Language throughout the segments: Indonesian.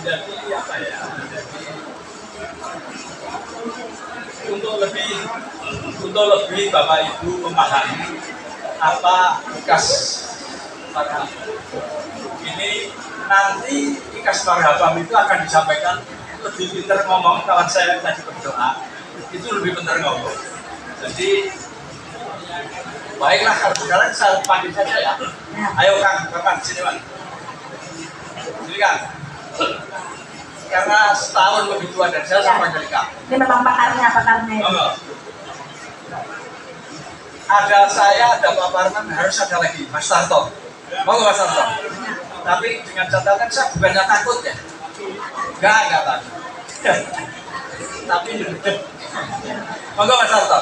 menjadi apa ya? Untuk lebih Bapak Ibu memahami apa ikas marhaba. Ini nanti ikas marhaba itu akan disampaikan lebih pintar ngomong kawan saya tadi berdoa itu lebih pintar ngomong. Jadi baiklah kalau sekarang saya panggil saja ya. Ayo Kang, Bapak sini Pak. Sini Kang. Karena setahun lebih tua dari saya sama jadi Kang. Ini memang pakarnya. Oh, ada saya, ada Pak Parman, harus ada lagi Mas Tarto. Mau Mas Tarto? Tapi dengan catatan saya bukannya takut ya. Enggak takut. Tapi duduk. Mau Mas Tarto?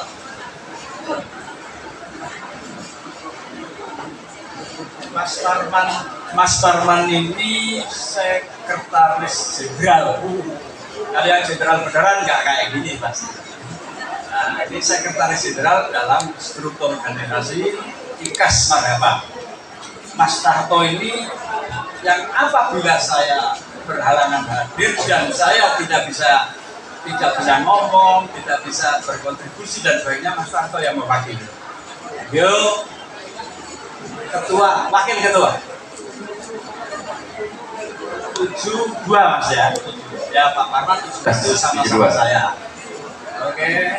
Mas Parman ini sekretaris jenderal. Kalian jenderal beneran nggak kayak gini pasti. Nah, ini sekretaris jenderal dalam struktur organisasi ikas marhaba. Mas Tarto ini yang apabila saya berhalangan hadir dan saya tidak bisa ngomong, tidak bisa berkontribusi dan sebagainya, Mas Tarto yang mewakili. Yuk, ketua, wakil ketua. 72 Mas ya. Ya Pak Parman 72 sama saya. Oke.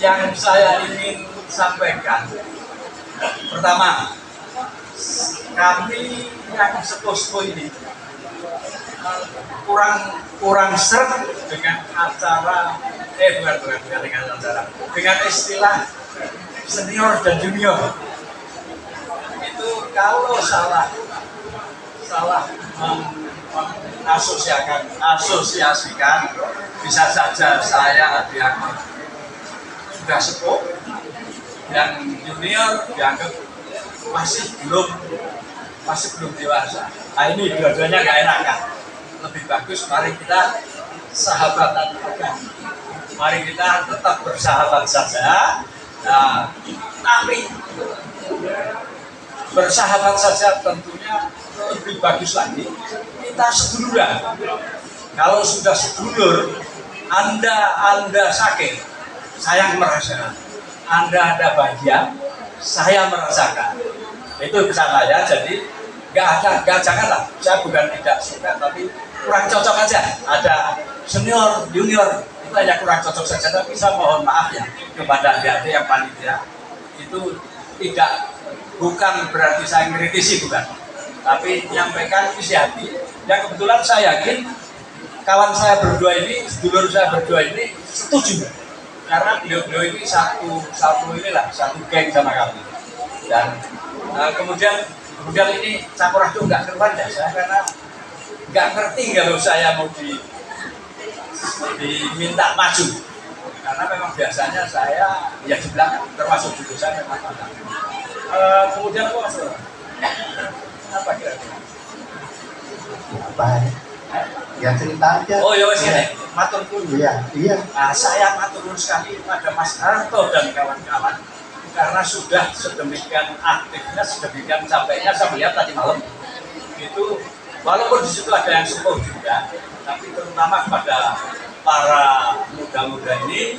Yang saya ingin sampaikan, pertama, kami yang seposko ini kurang seret dengan acara, bukan dengan acara, dengan istilah senior dan junior. Itu kalau salah asosiasikan, bisa saja saya dianggap sudah sepuh, yang junior dianggap masih belum dewasa. Nah ini dua-duanya nggak enak kan? Lebih bagus mari kita sahabatan aja. Mari kita tetap bersahabat saja. Nah, tapi bersahabat saja tentunya lebih bagus lagi kita seduluran. Kalau sudah sedulur, Anda sakit, saya merasakan. Anda bahagia, saya merasakan. Itu pesan saya. Jadi janganlah. Saya bukan tidak suka, tapi kurang cocok aja. Ada senior, junior, itu hanya kurang cocok saja. Tapi saya mohon maaf ya kepada adik-adik yang panitia. Itu bukan berarti saya mengkritisi, bukan. Tapi menyampaikan isi hati. Yang kebetulan saya yakin kawan saya berdua ini, sedulur saya berdua ini setuju. Karena beliau ini satu geng sama kami. Dan kemudian ini Sakurah itu nggak keluar ya saya, karena nggak ngerti kalau saya mau diminta maju. Karena memang biasanya saya ya di belakang, termasuk juga saya memang belakang. Kemudian apa mas? Apa kira-kira? Apa? Ya cerita aja. Oh ya wes ini, matur nuwun. Iya. Nah, saya matur nuwun sekali pada Mas Tarto dan kawan-kawan karena sudah sedemikian aktifnya, sedemikian sampainya. Saya melihat tadi malam itu, walaupun di situ ada yang sepuh juga, tapi terutama kepada para muda-muda ini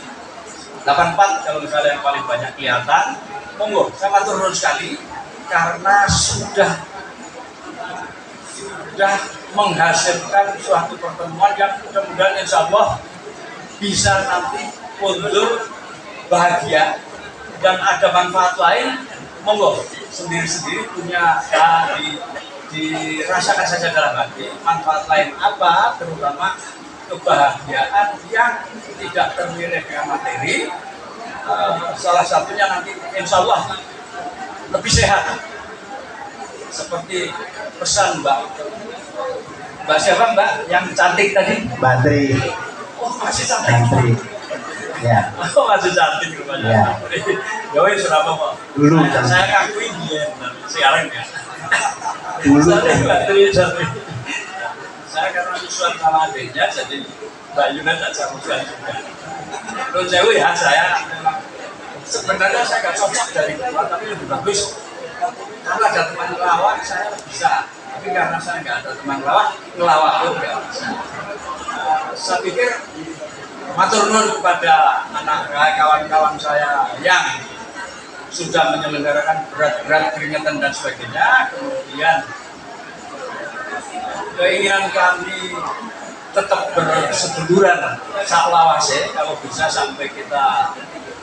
84 kalau misalnya yang paling banyak kelihatan. Monggo, saya matur nuwun sekali karena sudah menghasilkan suatu pertemuan yang mudah-mudahan insya Allah bisa nanti mundur bahagia dan ada manfaat lain. Monggo sendiri-sendiri punya dirasakan saja dalam hati manfaat lain apa, terutama kebahagiaan yang tidak ternilai dengan materi. Salah satunya nanti insya Allah lebih sehat seperti pesan Mbak siapa Mbak yang cantik tadi? Badri. Oh masih cantik. Ya. Oh masih cantik rupanya. Ya wes berapa kok? Dulu saya ngakuin dia sekarang ya. Dulu Badri. Saya karena musuhan sama adiknya jadi Mbak Yuna tak bisa musuhan juga. Terus saya sebenarnya saya nggak cocok dari keluar, tapi lebih bagus karena ada teman lawan saya bisa Tapi karena saya nggak ada teman ngelawak pun nggak bisa. Saya pikir matur nuwun kepada kawan-kawan saya yang sudah menyelenggarakan berat-berat peringatan dan sebagainya. Kemudian keinginan kami tetap berseduluran saklawase kalau bisa sampai kita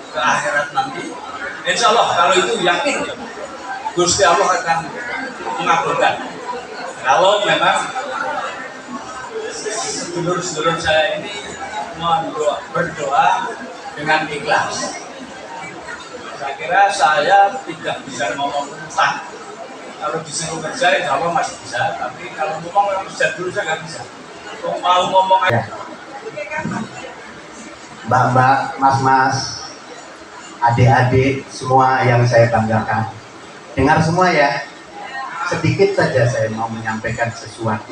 ke akhirat nanti. Insya Allah kalau itu yakin Gusti Allah akan mengabulkan. Kalau memang sedulur-sedulur saya ini berdoa dengan ikhlas. Saya kira saya tidak bisa ngomong entah. Kalau disuruh kerja, insya Allah masih bisa. Tapi kalau ngomong memang sejak dulu saya nggak bisa. Mau ngomong aja. Mbak-mbak, mas-mas, adik-adik, semua yang saya banggakan. Dengar semua ya. Sedikit saja saya mau menyampaikan sesuatu.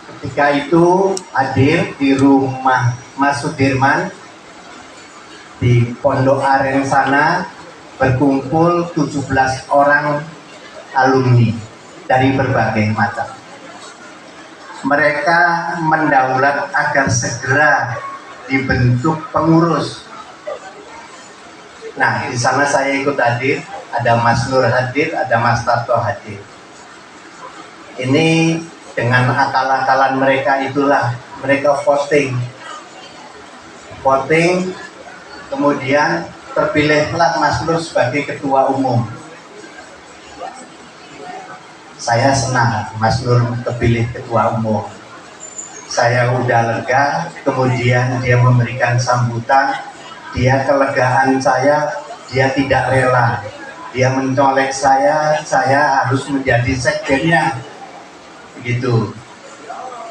Ketika itu hadir di rumah Mas Sudirman di Pondok Aren sana, berkumpul 17 orang alumni dari berbagai macam. Mereka mendaulat agar segera dibentuk pengurus. Nah, di sana saya ikut hadir, ada Mas Nur hadir, ada Mas Tarto hadir. Ini dengan akal-akalan mereka itulah mereka voting, kemudian terpilihlah Mas Nur sebagai ketua umum. Saya senang Mas Nur terpilih ketua umum. Saya udah lega, kemudian dia memberikan sambutan, dia kelegaan saya, dia tidak rela. Dia mencolek saya harus menjadi sekjennya. Begitu.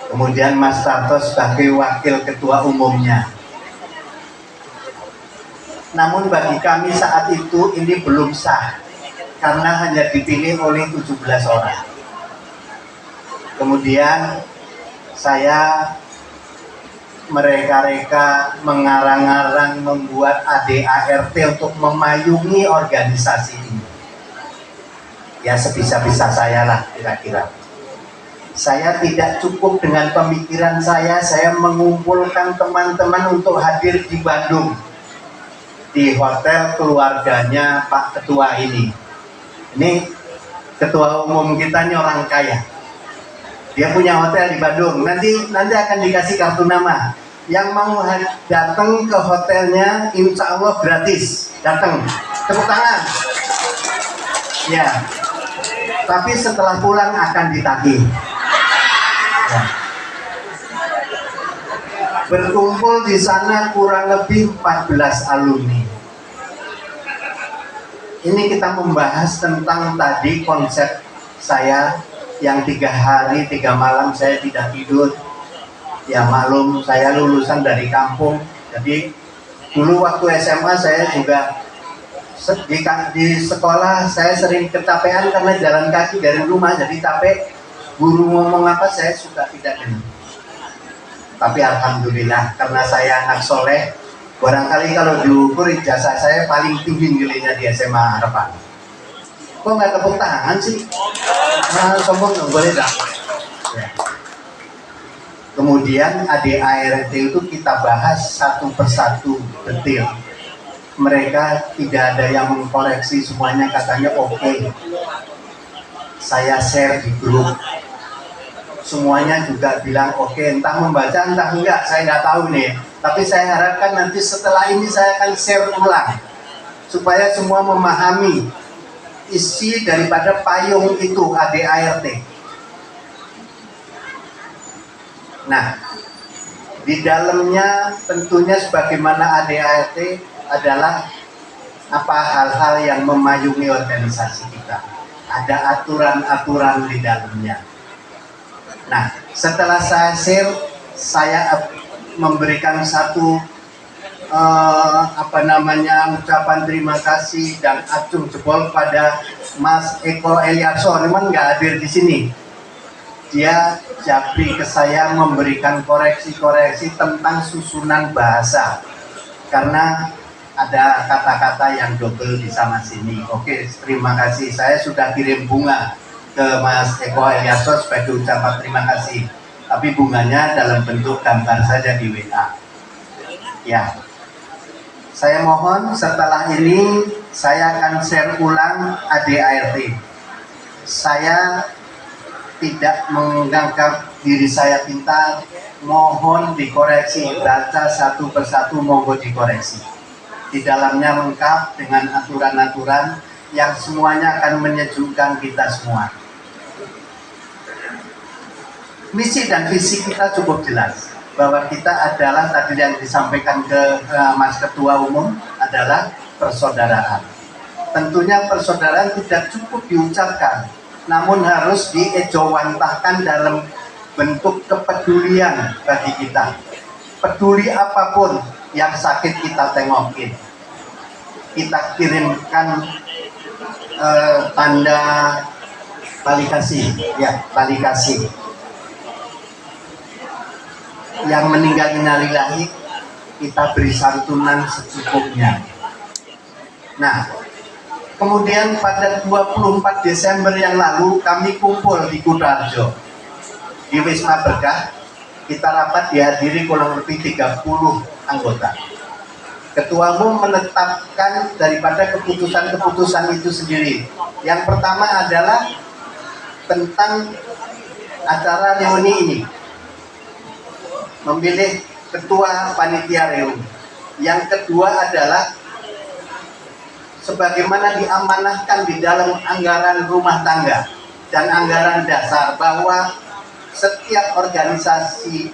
Kemudian Mas Tarto sebagai wakil ketua umumnya. Namun bagi kami saat itu ini belum sah karena hanya dipilih oleh 17 orang. Kemudian saya mereka mengarang-arang membuat ADART untuk memayungi organisasi ini. Ya sebisa-bisa saya lah kira-kira. Saya tidak cukup dengan pemikiran saya mengumpulkan teman-teman untuk hadir di Bandung. Di hotel keluarganya Pak Ketua ini. Ini ketua umum kita ini orang kaya. Dia punya hotel di Bandung. Nanti akan dikasih kartu nama. Yang mau datang ke hotelnya, insya Allah gratis. Datang, tepuk tangan. Ya. Tapi setelah pulang akan ditagih. Ya. Berkumpul di sana kurang lebih 14 alumni. Ini kita membahas tentang tadi konsep saya yang 3 hari 3 malam saya tidak tidur. Ya maklum saya lulusan dari kampung. Jadi dulu waktu SMA saya juga di sekolah saya sering kecapean karena jalan kaki dari rumah, jadi capek. Guru ngomong apa saya suka tidak dengar. Tapi alhamdulillah karena saya anak soleh, barangkali kalau diukur ijazah saya paling tinggi nilainya di SMA Harapan. Kok nggak tepuk tangan sih? Nah, sombong dong, boleh dah. Ya. Kemudian ADART itu kita bahas satu persatu detail. Mereka tidak ada yang mengkoreksi, semuanya katanya oke. Saya share di grup. Semuanya juga bilang oke, entah membaca entah enggak, saya nggak tahu nih. Tapi saya harapkan nanti setelah ini saya akan share ulang supaya semua memahami isi daripada payung itu ADART. Nah, di dalamnya tentunya sebagaimana ADART adalah apa hal-hal yang memayungi organisasi kita. Ada aturan-aturan di dalamnya. Nah, setelah saya share, saya memberikan satu ucapan terima kasih dan acung jempol pada Mas Eko Eliarso. Memang nggak hadir di sini. Dia japri ke saya memberikan koreksi-koreksi tentang susunan bahasa karena ada kata-kata yang double di sana sini. Oke, terima kasih. Saya sudah kirim bunga ke Mas Eko Eliaso sebagai ucapan terima kasih. Tapi bunganya dalam bentuk gambar saja di WA. Ya, saya mohon setelah ini saya akan share ulang ADART. Saya tidak menganggap diri saya pintar, mohon dikoreksi, baca satu persatu monggo dikoreksi. Di dalamnya lengkap dengan aturan-aturan yang semuanya akan menyejukkan kita semua. Misi dan visi kita cukup jelas, bahwa kita adalah tadi yang disampaikan ke Mas Ketua Umum adalah persaudaraan. Tentunya persaudaraan tidak cukup diucapkan, namun harus diejawantahkan dalam bentuk kepedulian bagi kita. Peduli apapun yang sakit kita tengokin, kita kirimkan tanda tali kasih, ya tali kasih. Yang meninggal innalillahi kita beri santunan secukupnya. Nah, kemudian pada 24 Desember yang lalu kami kumpul di Kutoarjo di Wisma Berkah. Kita rapat dihadiri kurang lebih 30 anggota. Ketua Umum menetapkan daripada keputusan-keputusan itu sendiri. Yang pertama adalah tentang acara reuni ini, memilih ketua panitia reuni. Yang kedua adalah sebagaimana diamanahkan di dalam anggaran rumah tangga dan anggaran dasar bahwa setiap organisasi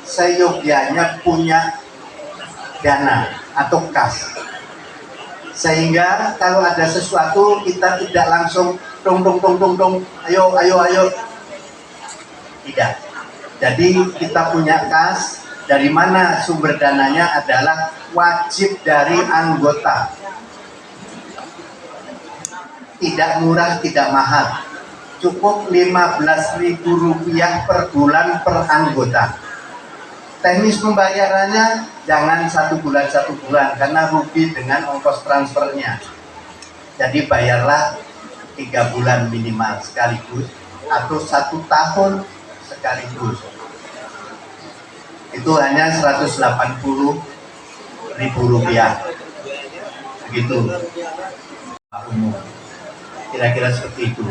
seyogyanya punya dana atau kas, sehingga kalau ada sesuatu kita tidak langsung dong, ayo, tidak. Jadi kita punya kas, dari mana sumber dananya adalah wajib dari anggota, tidak murah, tidak mahal, cukup Rp15.000 per bulan per anggota. Teknis pembayarannya jangan 1 bulan karena rugi dengan ongkos transfernya. Jadi bayarlah 3 bulan minimal sekaligus atau 1 tahun sekaligus. Itu hanya Rp180.000. Begitu. Umum. Kira-kira seperti itu.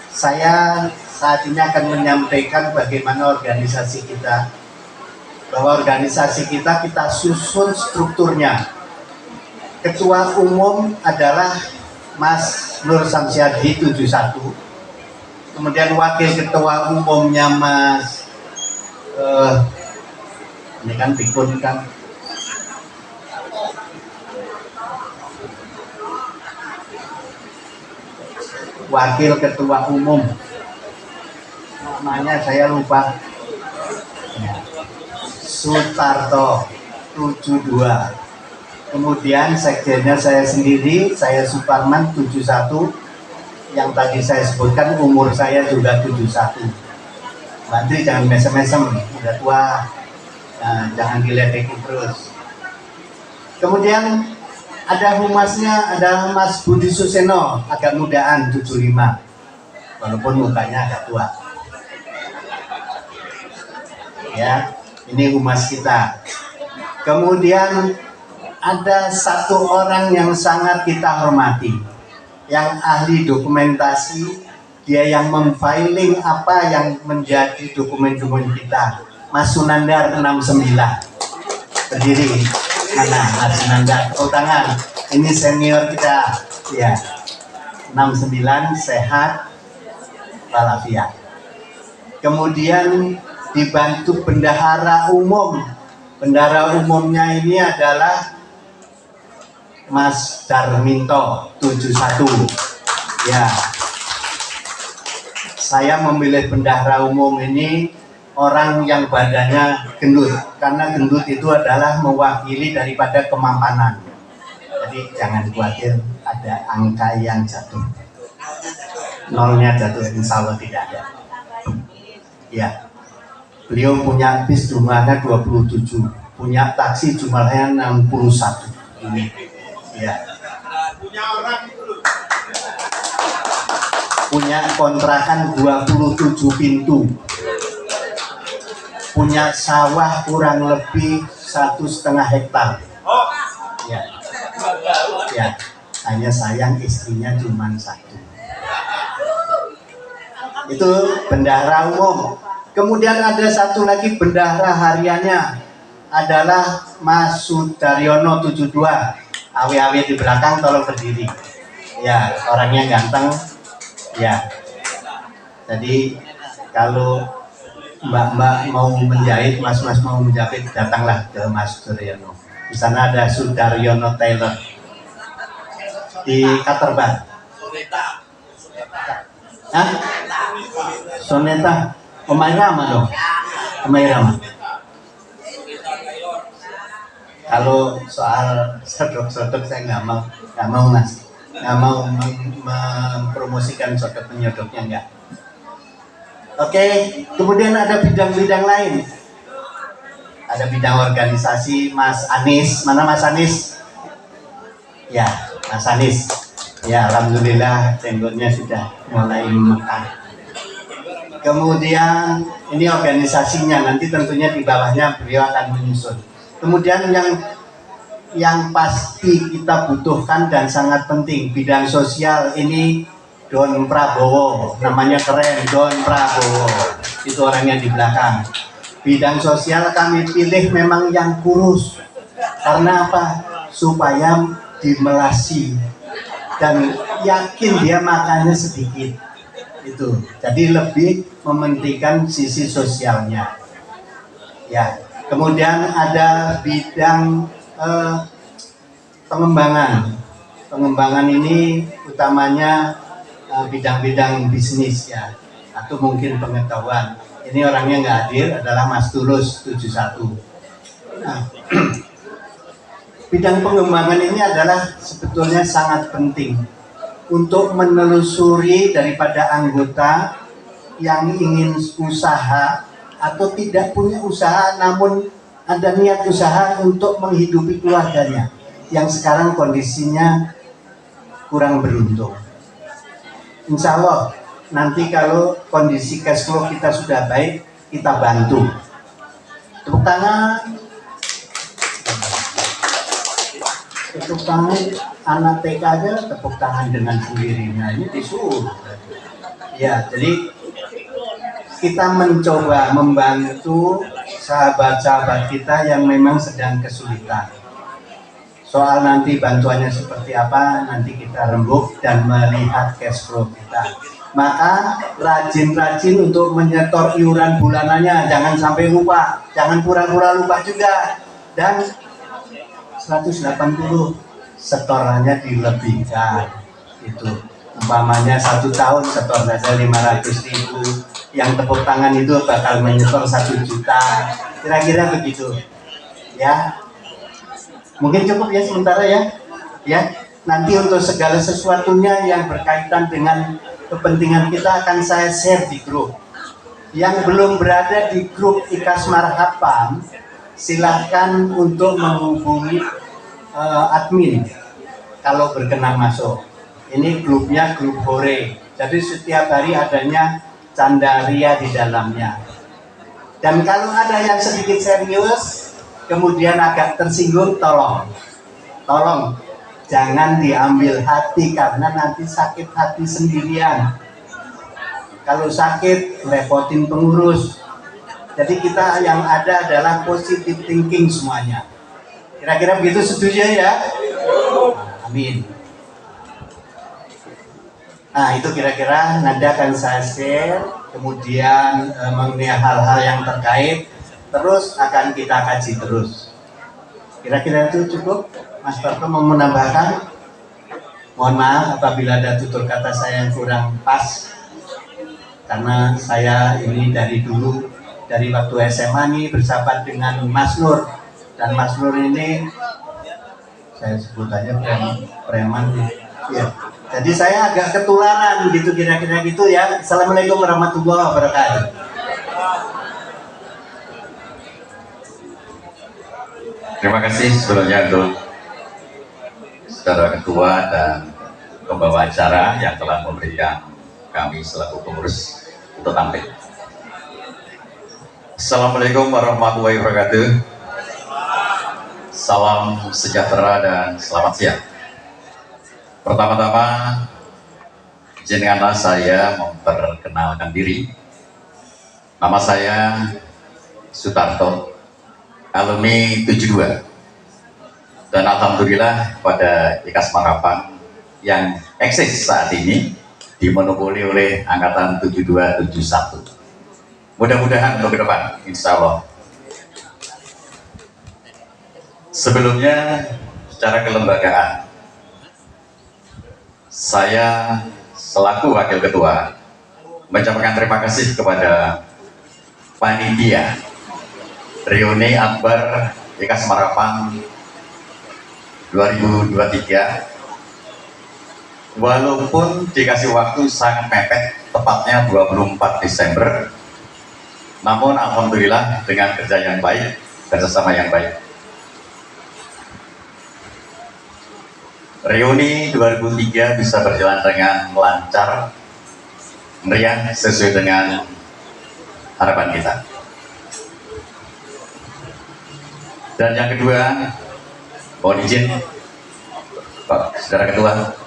Saya saat ini akan menyampaikan bagaimana organisasi kita, bahwa organisasi kita susun strukturnya. Ketua Umum adalah Mas Nur Samsiadi 71, kemudian Wakil Ketua Umumnya Mas ini kan pikun kan, Wakil Ketua Umum namanya saya lupa, Sutarto 72. Kemudian sekjennya saya sendiri, saya Suparman 71. Yang tadi saya sebutkan umur saya juga 71. Bantu jangan mesem-mesem, udah tua, nah, jangan diledekin terus. Kemudian ada humasnya, ada Mas Budi Suseno, agak mudaan 75, walaupun mukanya agak tua. Ya, ini humas kita. Kemudian ada satu orang yang sangat kita hormati, yang ahli dokumentasi, dia yang memfiling apa yang menjadi dokumen-dokumen kita, Mas Sunandar 69. Berdiri, mana Mas Sunandar? Oh, tangan. Ini senior kita, ya. 69 sehat walafiat. Kemudian dibantu bendahara umum. Bendahara umumnya ini adalah Mas Darminto 71. Ya. Saya memilih bendahara umum ini orang yang badannya gendut, karena gendut itu adalah mewakili daripada kemampanan. Jadi jangan khawatir ada angka yang jatuh. Nolnya jatuh, insya Allah tidak ada. Ya. Beliau punya bis jumlahnya 27, punya taksi jumlahnya 61. Ini, ya. Punya orang itu loh. punya kontrakan 27 pintu, punya sawah kurang lebih 1,5 hektar. Ya, ya, hanya sayang istrinya cuma satu. Itu bendahara umum. Kemudian ada satu lagi bendahara hariannya adalah Mas Sudaryono 72. Awe-awe di belakang tolong berdiri. Ya, orangnya ganteng. Ya. Jadi kalau mbak-mbak mau menjahit, mas-mas mau menjahit, datanglah ke Mas Sudaryono. Di sana ada Sudaryono Tailor di Katerban. Hah? Soneta. Omai Rama dong. Omai Rama. Kalau soal sodok-sodok saya nggak mau mas, nggak mau mempromosikan sodok penyodoknya nggak. Oke, kemudian ada bidang-bidang lain. Ada bidang organisasi, Mas Anis. Mana Mas Anis? Ya, Mas Anis. Ya, alhamdulillah jenggotnya sudah mulai mekar. Kemudian ini organisasinya, nanti tentunya di bawahnya beliau akan menyusun. Kemudian yang pasti kita butuhkan dan sangat penting, bidang sosial ini Don Prabowo, namanya keren, Don Prabowo. Itu orangnya di belakang. Bidang sosial kami pilih memang yang kurus. Karena apa? Supaya dimelasi dan yakin dia makannya sedikit. Itu. Jadi lebih mementingkan sisi sosialnya. Ya. Kemudian ada bidang pengembangan. Pengembangan ini utamanya bidang-bidang bisnis ya, atau mungkin pengetahuan. Ini orangnya nggak hadir, adalah Mas Tulus 71. Nah, bidang pengembangan ini adalah sebetulnya sangat penting untuk menelusuri daripada anggota yang ingin usaha atau tidak punya usaha namun ada niat usaha untuk menghidupi keluarganya yang sekarang kondisinya kurang beruntung. Insya Allah nanti kalau kondisi cash flow kita sudah baik, kita bantu. Tepuk tangan. Tepuk tangan anak TK aja tepuk tangan dengan sendirinya, ini disuruh. Ya, jadi kita mencoba membantu sahabat-sahabat kita yang memang sedang kesulitan. Soal nanti bantuannya seperti apa, nanti kita rembuk dan melihat cash flow kita. Maka rajin-rajin untuk menyetor iuran bulanannya, jangan sampai lupa, jangan pura-pura lupa juga. Dan 180 setorannya dilebihkan. Itu umpamanya 1 tahun setor saja 500.000. Yang tepuk tangan itu bakal menyetor 1 juta, kira-kira begitu ya. Mungkin cukup ya sementara ya. Nanti untuk segala sesuatunya yang berkaitan dengan kepentingan kita akan saya share di grup. Yang belum berada di grup IKAS Marhapam, silahkan untuk menghubungi admin kalau berkenan masuk. Ini grupnya grup hore, jadi setiap hari adanya candaria di dalamnya. Dan kalau ada yang sedikit serius kemudian agak tersinggung, tolong jangan diambil hati karena nanti sakit hati sendirian. Kalau sakit repotin pengurus. Jadi kita yang ada adalah positive thinking semuanya. Kira-kira begitu, setuju ya? Amin. Nah itu kira-kira nanti akan saya share, kemudian mengenai hal-hal yang terkait, terus akan kita kaji terus. Kira-kira itu cukup, Mas Parto mau menambahkan? Mohon maaf apabila ada tutur kata saya yang kurang pas, karena saya ini dari dulu, dari waktu SMA nih bersahabat dengan Mas Nur, dan Mas Nur ini saya sebut aja preman ya. Jadi saya agak ketularan gitu, kira-kira gitu ya. Assalamualaikum warahmatullahi wabarakatuh. Terima kasih sebelumnya untuk Saudara Ketua dan pembawa acara yang telah memberikan kami selaku pengurus untuk tampil. Assalamualaikum warahmatullahi wabarakatuh. Salam sejahtera dan selamat siang. Pertama-tama, izinkanlah saya memperkenalkan diri. Nama saya Sutarto, alumni 72. Dan alhamdulillah pada IKAS Marapan yang eksis saat ini dimonopoli oleh angkatan 7271. Mudah-mudahan untuk ke depan, insya Allah. Sebelumnya, secara kelembagaan, saya selaku wakil ketua mengucapkan terima kasih kepada panitia reuni Akbar IKAS Marapan 2023. Walaupun dikasih waktu sangat mepet, tepatnya 24 Desember, namun alhamdulillah dengan kerja yang baik, kerjasama yang baik. Reuni 2003 bisa berjalan dengan lancar, meriah sesuai dengan harapan kita. Dan yang kedua, mohon izin Pak Saudara Ketua,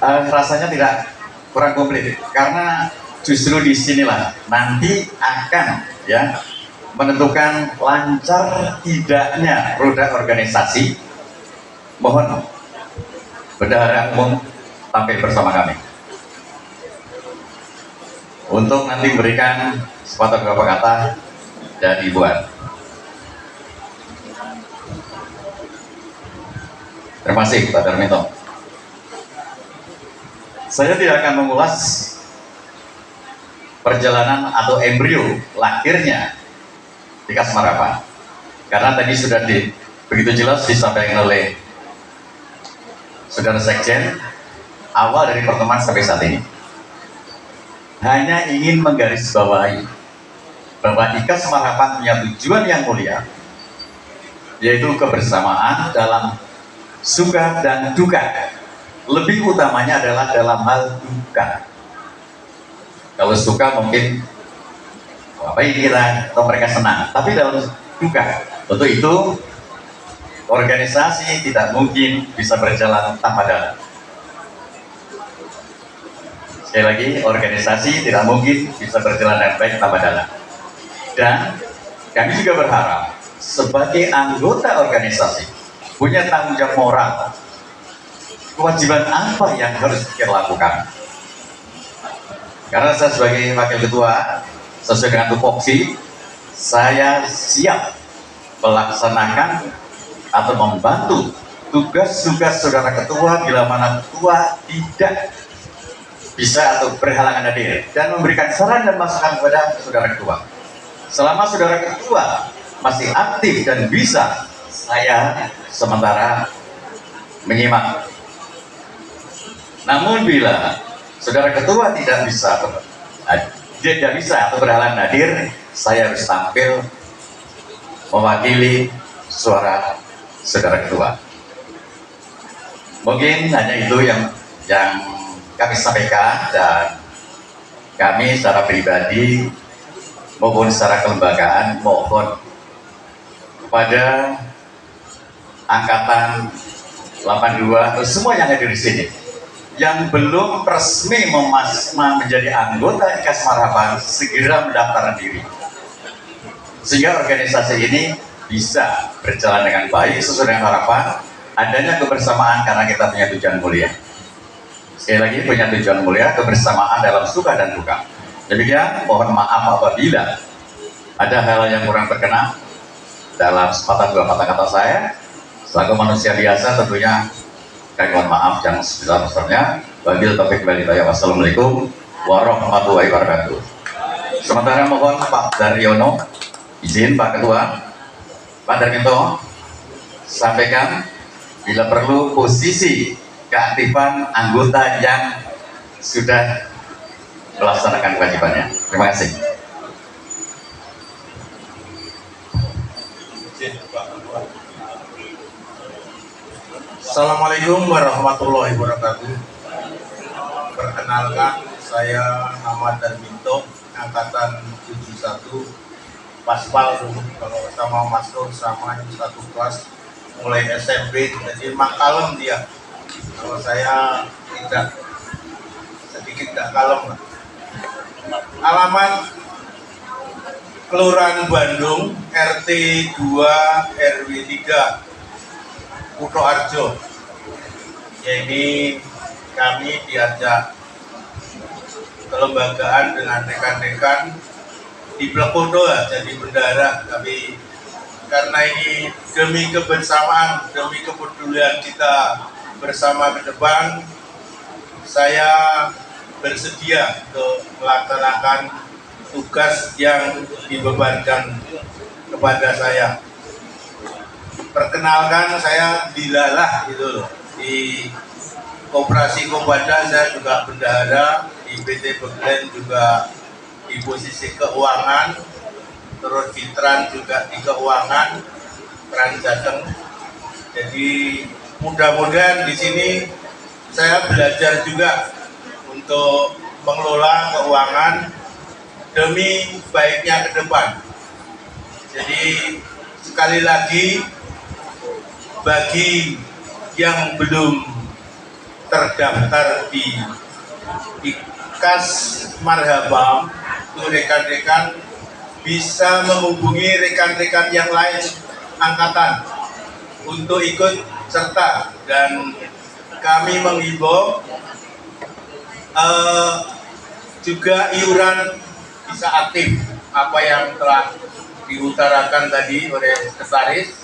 rasanya tidak kurang komplit karena justru disinilah nanti akan menentukan lancar tidaknya roda organisasi. Mohon bendahara umum tampil bersama kami untuk nanti memberikan sepatah beberapa kata dan hiburan. Terima kasih Pak Darminto. Saya tidak akan mengulas perjalanan atau embrio lahirnya IKAS Marapan karena tadi sudah begitu jelas disampaikan oleh Saudara Sekjen awal dari pertemuan sampai saat ini. Hanya ingin menggarisbawahi bahwa IKAS Marapan punya tujuan yang mulia, yaitu kebersamaan dalam suka dan duka. Lebih utamanya adalah dalam hal duka. Kalau suka mungkin ngapain kita atau mereka senang, tapi dalam duka, untuk itu organisasi tidak mungkin bisa berjalan tanpa dana. Sekali lagi, organisasi tidak mungkin bisa berjalan dengan baik tanpa dana. Dan kami juga berharap sebagai anggota organisasi punya tanggung jawab moral. Kewajiban apa yang harus kita lakukan? Karena saya sebagai wakil ketua, sesuai dengan tupoksi, saya siap melaksanakan atau membantu tugas-tugas saudara ketua bila mana ketua tidak bisa atau berhalangan hadir, dan memberikan saran dan masukan kepada saudara ketua. Selama saudara ketua masih aktif dan bisa, saya sementara menyimak. Namun bila saudara ketua tidak bisa atau berhalangan hadir, saya harus tampil mewakili suara saudara ketua. Mungkin hanya itu yang kami sampaikan, dan kami secara pribadi maupun secara kelembagaan mohon kepada angkatan 82 semua yang hadir di sini yang belum resmi menjadi anggota IKAS Marapan segera mendaftarkan diri, sehingga organisasi ini bisa berjalan dengan baik sesuai dengan harapan adanya kebersamaan, karena kita punya tujuan mulia. Sekali lagi, punya tujuan mulia, kebersamaan dalam suka dan duka. Demikian, mohon maaf apabila ada hal yang kurang berkenan dalam sepatah dua patah kata saya. Selaku manusia biasa tentunya kami mohon maaf yang sebesar-besarnya. Wabil taufiq wal hidayah. Wassalamualaikum warahmatullahi wabarakatuh. Sementara mohon Pak Daryono, izin Pak Ketua, Pak Darminto sampaikan bila perlu posisi keaktifan anggota yang sudah melaksanakan kewajibannya. Terima kasih. Assalamualaikum warahmatullahi wabarakatuh. Perkenalkan, saya nama Darminto, angkatan 71, Paspal dulu, kalau sama Mas Ron sama yang satu kelas, mulai SMP, jadi emang kalem dia. Kalau saya tidak, sedikit tidak kalem lah. Alamat Kelurahan Bandung, RT 2 RW 3, Kuto Arjo. Jadi kami diajak kelembagaan dengan rekan-rekan di Plekodo jadi bendahara, tapi karena ini demi kebersamaan, demi kepedulian kita bersama ke depan, saya bersedia untuk melaksanakan tugas yang dibebankan kepada saya. Perkenalkan, saya dilalah gitu loh, di Koperasi Kombada saya juga bendahara, di PT Beglen juga di posisi keuangan, terus di Trans juga di keuangan, Trans Jateng. Jadi mudah-mudahan di sini saya belajar juga untuk mengelola keuangan demi baiknya ke depan. Jadi sekali lagi, bagi yang belum terdaftar di Kas Marhabam, itu rekan-rekan bisa menghubungi rekan-rekan yang lain angkatan untuk ikut serta, dan kami menghimbau juga iuran bisa aktif apa yang telah diutarakan tadi oleh sekretaris,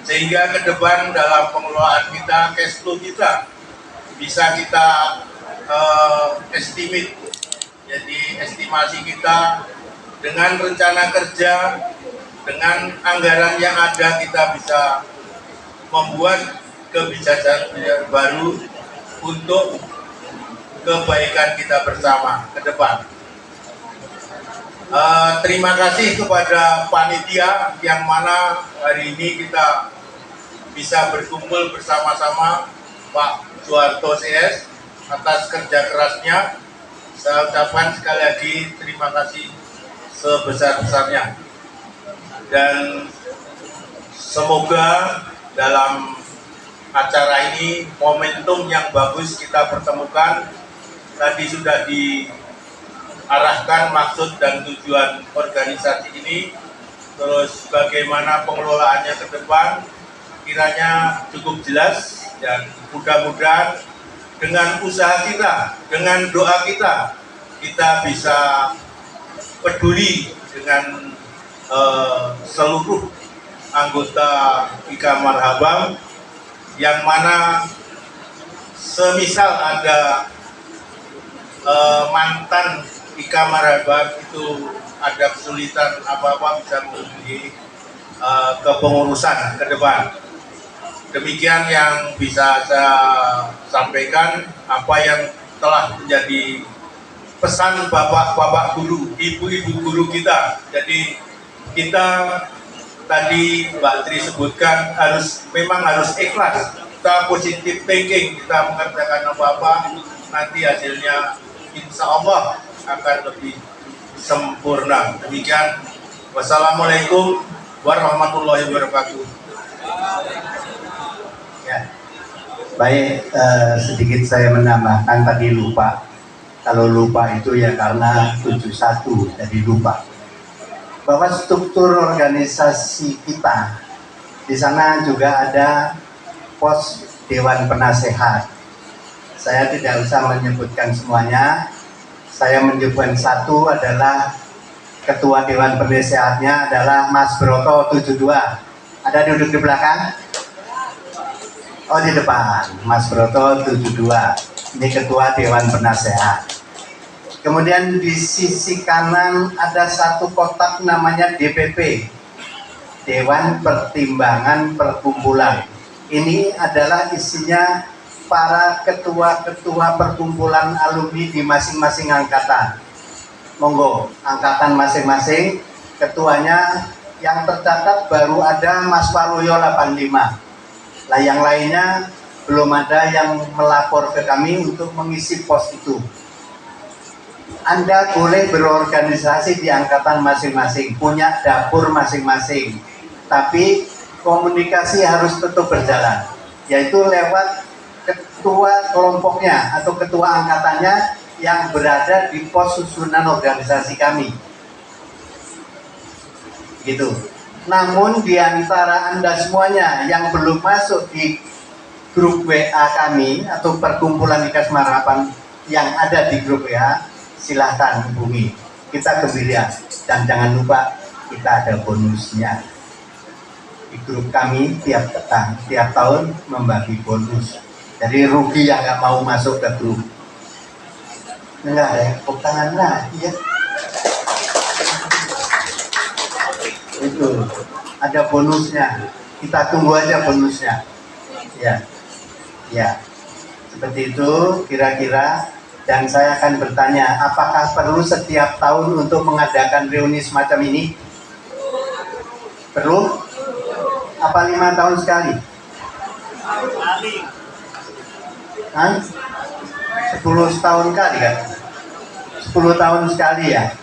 sehingga ke depan dalam pengelolaan kita, cash flow kita bisa kita estimate. Jadi estimasi kita dengan rencana kerja, dengan anggaran yang ada, kita bisa membuat kebijakan baru untuk kebaikan kita bersama ke depan. Terima kasih kepada panitia yang mana hari ini kita bisa berkumpul bersama-sama, Pak Soeharto CS, atas kerja kerasnya. Saya ucapkan sekali lagi terima kasih sebesar-besarnya, dan semoga dalam acara ini momentum yang bagus kita pertemukan. Tadi sudah diarahkan maksud dan tujuan organisasi ini, terus bagaimana pengelolaannya ke depan, kiranya cukup jelas, dan mudah-mudahan dengan usaha kita, dengan doa kita, kita bisa peduli dengan seluruh anggota IKA Marhabam, yang mana semisal ada mantan IKA Marhabam itu ada kesulitan apa-apa, bisa menghubungi kepengurusan ke depan. Demikian yang bisa saya sampaikan, apa yang telah menjadi pesan bapak-bapak guru, ibu-ibu guru kita. Jadi kita tadi Mbak Tri sebutkan memang harus ikhlas, kita positive thinking, kita mengerjakan apa-apa, nanti hasilnya insya Allah akan lebih sempurna. Demikian, wassalamualaikum warahmatullahi wabarakatuh. Ya, baik, sedikit saya menambahkan, tadi lupa. Kalau lupa itu ya karena 71 jadi lupa. Bahwa struktur organisasi kita di sana juga ada pos Dewan Penasehat. Saya tidak usah menyebutkan semuanya. Saya menyebutkan satu adalah Ketua Dewan Penasehatnya adalah Mas Broto 72. Ada duduk di belakang? Oh, di depan, Mas Broto 72. Ini Ketua Dewan Penasehat. Kemudian di sisi kanan ada satu kotak namanya DPP, Dewan Pertimbangan Perkumpulan. Ini adalah isinya para ketua-ketua perkumpulan alumni di masing-masing angkatan. Monggo, angkatan masing-masing, ketuanya yang tercatat baru ada Mas Waluyo 85. Lah yang lainnya belum ada yang melapor ke kami untuk mengisi pos itu. Anda boleh berorganisasi di angkatan masing-masing, punya dapur masing-masing, tapi komunikasi harus tetap berjalan, yaitu lewat ketua kelompoknya atau ketua angkatannya yang berada di pos susunan organisasi kami. Gitu. Namun di antara Anda semuanya yang belum masuk di grup WA kami atau perkumpulan IKAS Marapan yang ada di grup WA, silahkan hubungi. Kita gembira dan jangan lupa kita ada bonusnya. Di grup kami tiap tahun membagi bonus. Jadi rugi yang nggak mau masuk ke grup. Enggak ya, tepuk tangan lagi ya. Itu ada bonusnya. Kita tunggu aja bonusnya. Ya, seperti itu kira-kira. Dan saya akan bertanya, apakah perlu setiap tahun untuk mengadakan reuni semacam ini? Perlu? Apa 5 tahun sekali? 10 tahun kali kan? 10 tahun sekali ya?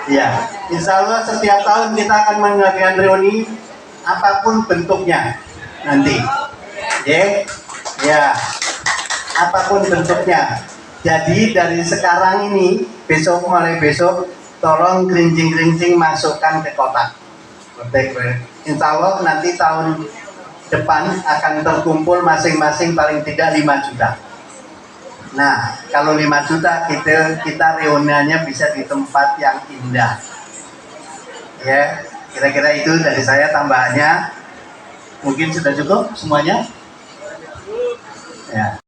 Ya, insya Allah setiap tahun kita akan mengadakan reuni apapun bentuknya nanti. Ya, apapun bentuknya. Jadi dari sekarang ini, mulai besok, tolong gerincing-gerincing masukkan ke kotak. Insya Allah nanti tahun depan akan terkumpul masing-masing paling tidak 5 juta. Nah, kalau 5 juta kita reuniannya bisa di tempat yang indah. Ya, kira-kira itu dari saya tambahannya. Mungkin sudah cukup semuanya? Ya.